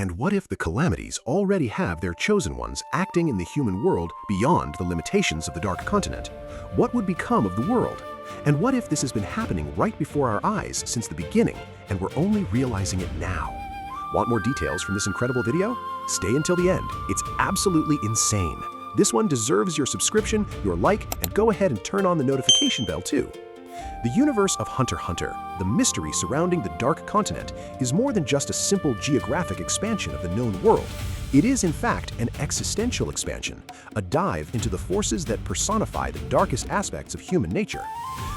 And what if the calamities already have their chosen ones acting in the human world beyond the limitations of the Dark Continent? What would become of the world? And what if this has been happening right before our eyes since the beginning, and we're only realizing it now? Want more details from this incredible video? Stay until the end. It's absolutely insane. This one deserves your subscription, your like, and go ahead and turn on the notification bell too. The universe of Hunter x Hunter, the mystery surrounding the Dark Continent, is more than just a simple geographic expansion of the known world. It is, in fact, an existential expansion, a dive into the forces that personify the darkest aspects of human nature.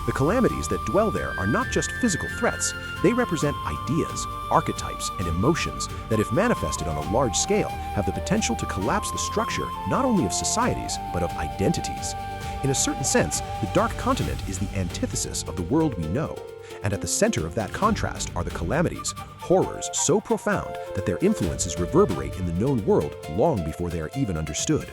The calamities that dwell there are not just physical threats, they represent ideas, archetypes, and emotions that, if manifested on a large scale, have the potential to collapse the structure not only of societies, but of identities. In a certain sense, the Dark Continent is the antithesis of the world we know, and at the center of that contrast are the calamities, horrors so profound that their influences reverberate in the known world long before they are even understood.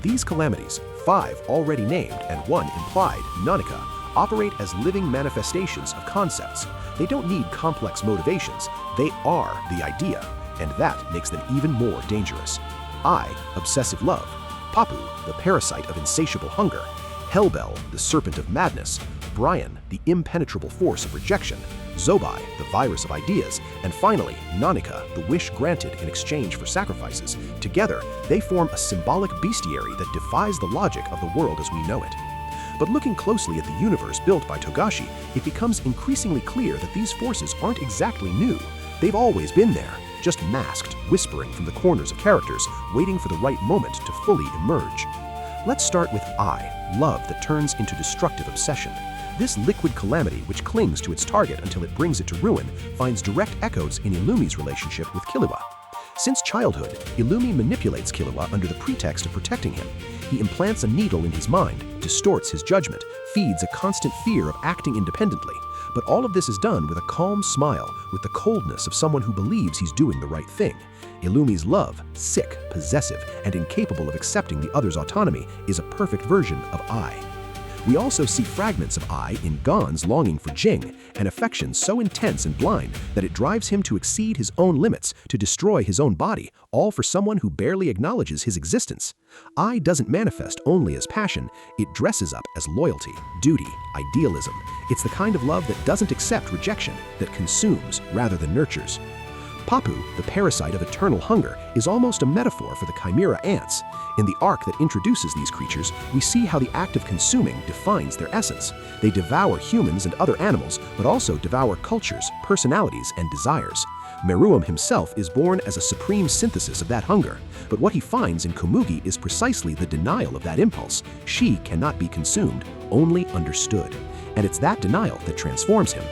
These calamities, 5 already named and 1 implied, Nanika, operate as living manifestations of concepts. They don't need complex motivations, they are the idea, and that makes them even more dangerous. I, obsessive love; Papu, the parasite of insatiable hunger; Hellbell, the serpent of madness; Brian, the impenetrable force of rejection; Zobai, the virus of ideas; and finally, Nanika, the wish granted in exchange for sacrifices. Together, they form a symbolic bestiary that defies the logic of the world as we know it. But looking closely at the universe built by Togashi, it becomes increasingly clear that these forces aren't exactly new. They've always been there, just masked, whispering from the corners of characters, waiting for the right moment to fully emerge. Let's start with I, love that turns into destructive obsession. This liquid calamity, which clings to its target until it brings it to ruin, finds direct echoes in Illumi's relationship with Killua. Since childhood, Illumi manipulates Killua under the pretext of protecting him. He implants a needle in his mind, distorts his judgment, feeds a constant fear of acting independently. But all of this is done with a calm smile, with the coldness of someone who believes he's doing the right thing. Illumi's love, sick, possessive, and incapable of accepting the other's autonomy, is a perfect version of I. We also see fragments of I in Gon's longing for Jing, an affection so intense and blind that it drives him to exceed his own limits, to destroy his own body, all for someone who barely acknowledges his existence. I doesn't manifest only as passion, it dresses up as loyalty, duty, idealism. It's the kind of love that doesn't accept rejection, that consumes rather than nurtures. Papu, the parasite of eternal hunger, is almost a metaphor for the chimera ants. In the arc that introduces these creatures, we see how the act of consuming defines their essence. They devour humans and other animals, but also devour cultures, personalities, and desires. Meruem himself is born as a supreme synthesis of that hunger, but what he finds in Komugi is precisely the denial of that impulse. She cannot be consumed, only understood. And it's that denial that transforms him.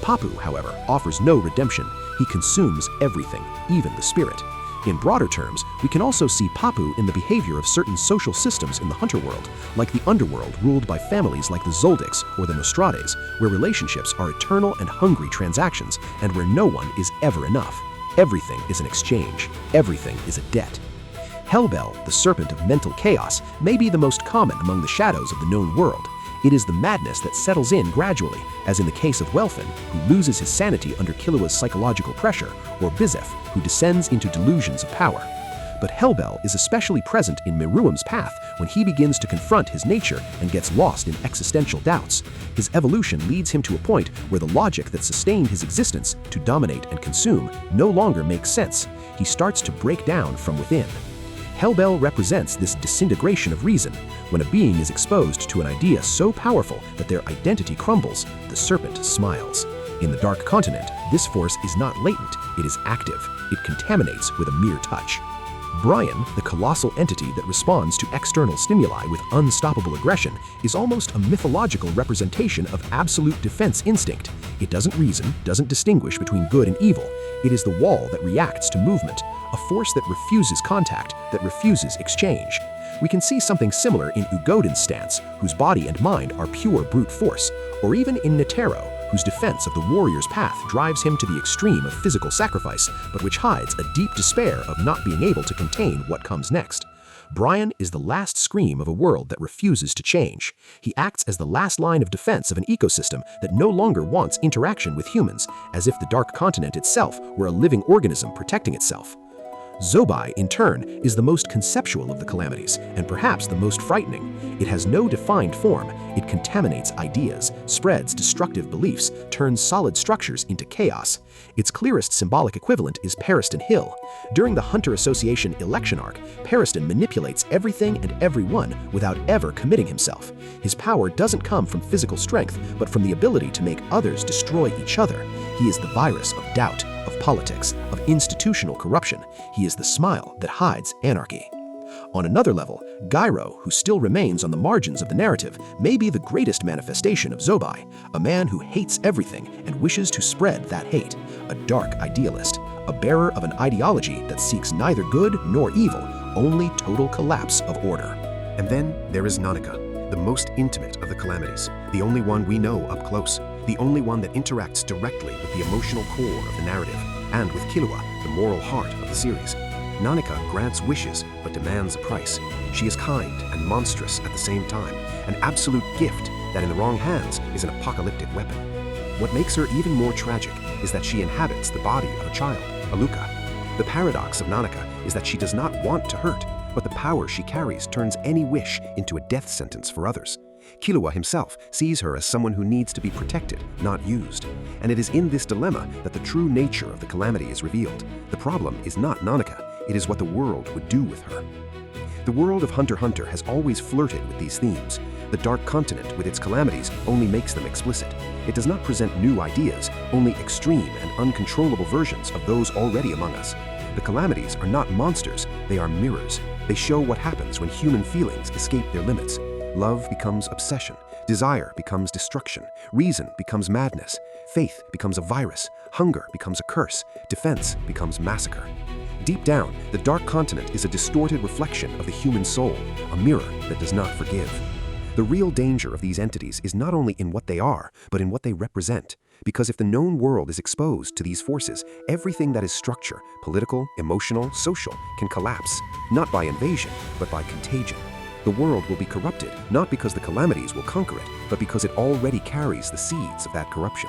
Papu, however, offers no redemption. He consumes everything, even the spirit. In broader terms, we can also see Papu in the behavior of certain social systems in the Hunter world, like the underworld ruled by families like the Zoldyks or the Nostrades, where relationships are eternal and hungry transactions, and where no one is ever enough. Everything is an exchange. Everything is a debt. Hellbell, the serpent of mental chaos, may be the most common among the shadows of the known world. It is the madness that settles in gradually, as in the case of Welfin, who loses his sanity under Killua's psychological pressure, or Bizef, who descends into delusions of power. But Hellbell is especially present in Meruem's path when he begins to confront his nature and gets lost in existential doubts. His evolution leads him to a point where the logic that sustained his existence, to dominate and consume, no longer makes sense. He starts to break down from within. Hellbell represents this disintegration of reason. When a being is exposed to an idea so powerful that their identity crumbles, the serpent smiles. In the Dark Continent, this force is not latent, it is active. It contaminates with a mere touch. Brian, the colossal entity that responds to external stimuli with unstoppable aggression, is almost a mythological representation of absolute defense instinct. It doesn't reason, doesn't distinguish between good and evil. It is the wall that reacts to movement, a force that refuses contact, that refuses exchange. We can see something similar in Ugodin's stance, whose body and mind are pure brute force, or even in Netero, whose defense of the warrior's path drives him to the extreme of physical sacrifice, but which hides a deep despair of not being able to contain what comes next. Brian is the last scream of a world that refuses to change. He acts as the last line of defense of an ecosystem that no longer wants interaction with humans, as if the Dark Continent itself were a living organism protecting itself. Zobai, in turn, is the most conceptual of the calamities, and perhaps the most frightening. It has no defined form. It contaminates ideas, spreads destructive beliefs, turns solid structures into chaos. Its clearest symbolic equivalent is Periston Hill. During the Hunter Association election arc, Periston manipulates everything and everyone without ever committing himself. His power doesn't come from physical strength, but from the ability to make others destroy each other. He is the virus of doubt, of politics, of institutional corruption. He is the smile that hides anarchy. On another level, Gyro, who still remains on the margins of the narrative, may be the greatest manifestation of Zobai, a man who hates everything and wishes to spread that hate, a dark idealist, a bearer of an ideology that seeks neither good nor evil, only total collapse of order. And then there is Nanika, the most intimate of the calamities, the only one we know up close, the only one that interacts directly with the emotional core of the narrative, and with Killua, the moral heart of the series. Nanika grants wishes but demands a price. She is kind and monstrous at the same time, an absolute gift that in the wrong hands is an apocalyptic weapon. What makes her even more tragic is that she inhabits the body of a child, Aluka. The paradox of Nanika is that she does not want to hurt, but the power she carries turns any wish into a death sentence for others. Killua himself sees her as someone who needs to be protected, not used. And it is in this dilemma that the true nature of the calamity is revealed. The problem is not Nanika, it is what the world would do with her. The world of Hunter x Hunter has always flirted with these themes. The Dark Continent, with its calamities, only makes them explicit. It does not present new ideas, only extreme and uncontrollable versions of those already among us. The calamities are not monsters, they are mirrors. They show what happens when human feelings escape their limits. Love becomes obsession, desire becomes destruction, reason becomes madness, faith becomes a virus, hunger becomes a curse, defense becomes massacre. Deep down, the Dark Continent is a distorted reflection of the human soul, a mirror that does not forgive. The real danger of these entities is not only in what they are, but in what they represent. Because if the known world is exposed to these forces, everything that is structure, political, emotional, social, can collapse, not by invasion, but by contagion. The world will be corrupted, not because the calamities will conquer it, but because it already carries the seeds of that corruption.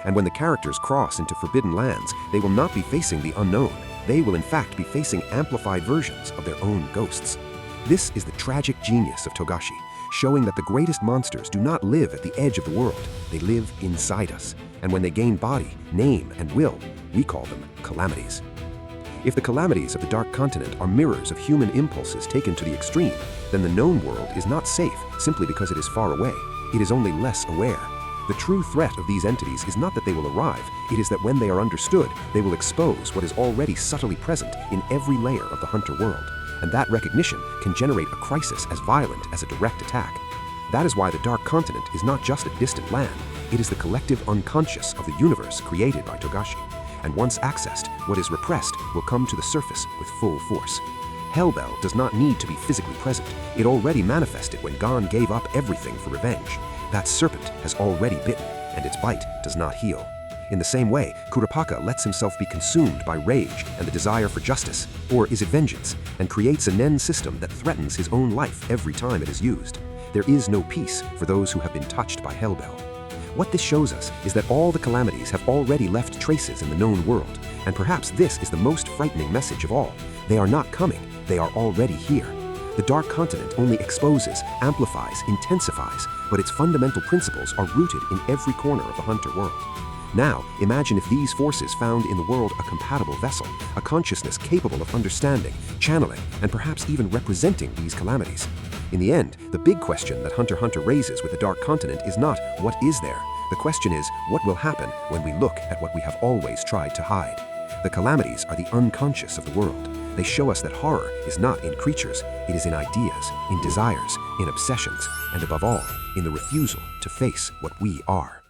And when the characters cross into forbidden lands, they will not be facing the unknown. They will in fact be facing amplified versions of their own ghosts. This is the tragic genius of Togashi, showing that the greatest monsters do not live at the edge of the world, they live inside us. And when they gain body, name, and will, we call them calamities. If the calamities of the Dark Continent are mirrors of human impulses taken to the extreme, then the known world is not safe simply because it is far away. It is only less aware. The true threat of these entities is not that they will arrive, it is that when they are understood, they will expose what is already subtly present in every layer of the Hunter world. And that recognition can generate a crisis as violent as a direct attack. That is why the Dark Continent is not just a distant land, it is the collective unconscious of the universe created by Togashi. And once accessed, what is repressed will come to the surface with full force. Hellbell does not need to be physically present. It already manifested when Gon gave up everything for revenge. That serpent has already bitten, and its bite does not heal. In the same way, Kurapaka lets himself be consumed by rage and the desire for justice, or is it vengeance, and creates a Nen system that threatens his own life every time it is used. There is no peace for those who have been touched by Hellbell. What this shows us is that all the calamities have already left traces in the known world, and perhaps this is the most frightening message of all. They are not coming, they are already here. The Dark Continent only exposes, amplifies, intensifies, but its fundamental principles are rooted in every corner of the Hunter world. Now, imagine if these forces found in the world a compatible vessel, a consciousness capable of understanding, channeling, and perhaps even representing these calamities. In the end, the big question that Hunter x Hunter raises with the Dark Continent is not, what is there? The question is, what will happen when we look at what we have always tried to hide? The calamities are the unconscious of the world. They show us that horror is not in creatures, it is in ideas, in desires, in obsessions, and above all, in the refusal to face what we are.